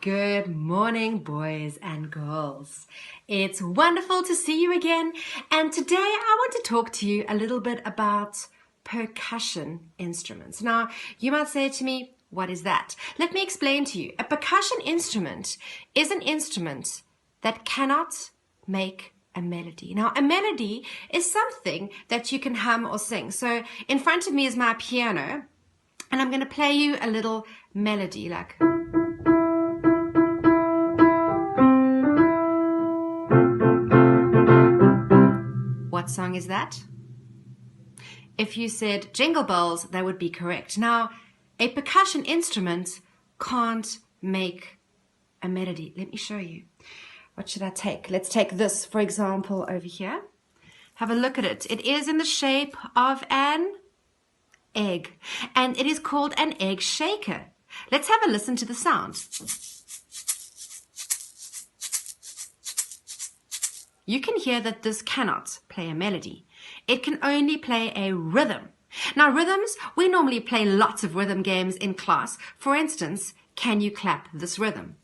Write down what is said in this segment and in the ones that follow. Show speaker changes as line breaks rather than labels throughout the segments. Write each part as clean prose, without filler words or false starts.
Good morning, boys and girls. It's wonderful to see you again. And today I want to talk to you a little bit about percussion instruments. Now, you might say to me, what is that? Let me explain to you. A percussion instrument is an instrument that cannot make a melody. Now, a melody is something that you can hum or sing. So in front of me is my piano, and I'm going to play you a little melody like... What song is that? If you said Jingle Bells, that would be correct. Now, a percussion instrument can't make a melody. Let me show you. What should I take? Let's take this, for example, over here. Have a look at it. It is in the shape of an egg, and it is called an egg shaker. Let's have a listen to the sound. You can hear that this cannot play a melody. It can only play a rhythm. Now, rhythms, we normally play lots of rhythm games in class. For instance, can you clap this rhythm?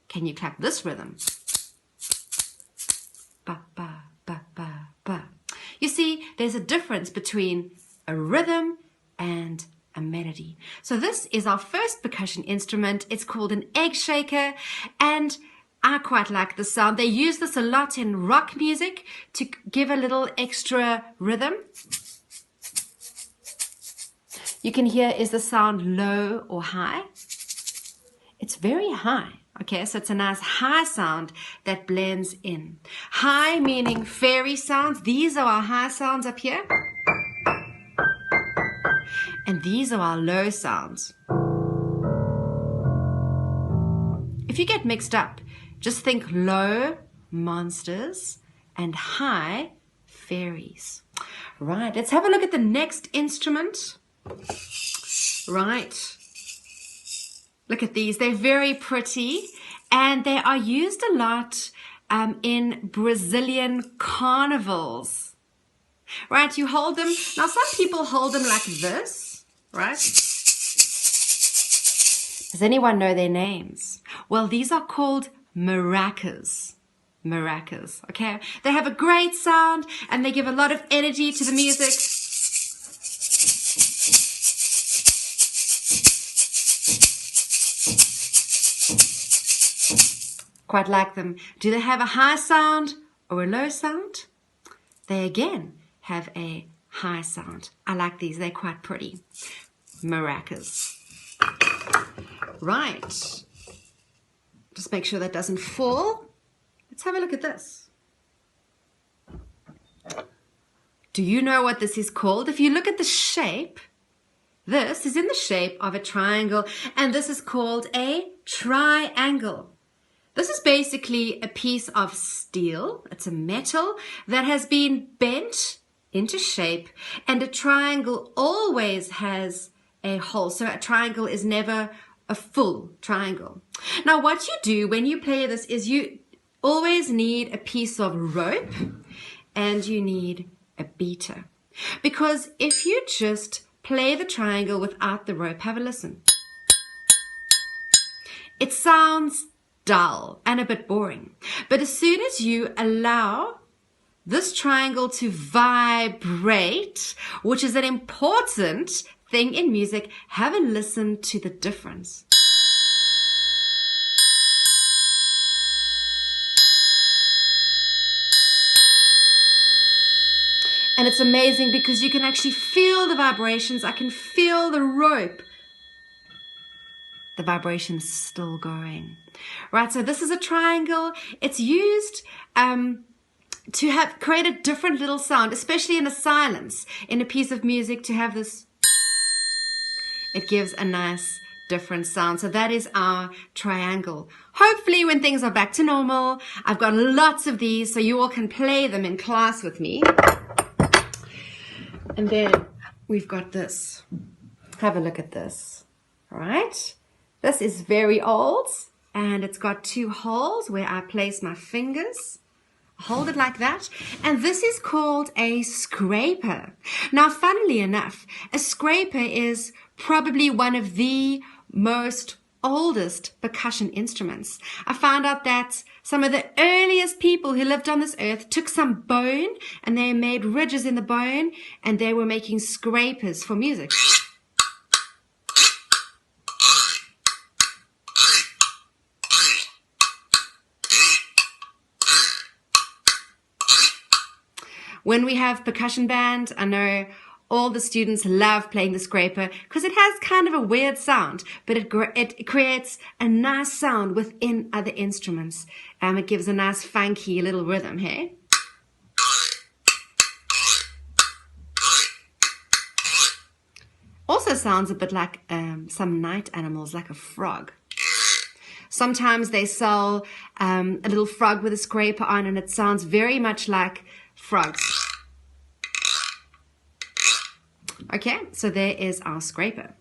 Can you clap this rhythm? Ba, ba, ba, ba, ba. You see, there's a difference between a rhythm and a melody. So this is our first percussion instrument. It's called an egg shaker, and I quite like the sound. They use this a lot in rock music to give a little extra rhythm. You can hear, is the sound low or high? It's very high. Okay, so it's a nice high sound that blends in. High meaning fairy sounds. These are our high sounds up here. And these are our low sounds. If you get mixed up, just think low, monsters, and high, fairies. Right, let's have a look at the next instrument. Right. Look at these. They're very pretty, and they are used a lot in Brazilian carnivals. Right, you hold them. Now, some people hold them like this, right? Does anyone know their names? Well, these are called maracas. Maracas, okay? They have a great sound, and they give a lot of energy to the music. Quite like them. Do they have a high sound or a low sound? They again have a high sound. I like these. They're quite pretty. Maracas. Right. Just make sure that doesn't fall. Let's have a look at this. Do you know what this is called? If you look at the shape, this is in the shape of a triangle, and this is called a triangle. This is basically a piece of steel. It's a metal that has been bent into shape, and a triangle always has a hole. So a triangle is never a full triangle. Now, what you do when you play this is you always need a piece of rope and you need a beater. Because if you just play the triangle without the rope, have a listen. It sounds dull and a bit boring. But as soon as you allow this triangle to vibrate, which is an important thing in music, have a listen to the difference. And it's amazing because you can actually feel the vibrations. I can feel the rope. The vibration is still going. Right, so this is a triangle. It's used to have create a different little sound, especially in a silence, in a piece of music, to have this. It gives a nice different sound. So that is our triangle. Hopefully when things are back to normal, I've got lots of these so you all can play them in class with me. And then we've got this. Have a look at this. All right. This is very old, and it's got two holes where I place my fingers. Hold it like that. And this is called a scraper. Now, funnily enough, a scraper is probably one of the most oldest percussion instruments. I found out that some of the earliest people who lived on this earth took some bone and they made ridges in the bone and they were making scrapers for music. When we have percussion band, I know all the students love playing the scraper because it has kind of a weird sound, but it creates a nice sound within other instruments. It gives a nice funky little rhythm, hey? Also sounds a bit like some night animals, like a frog. Sometimes they sell a little frog with a scraper on, and it sounds very much like frogs. Okay, so there is our scraper.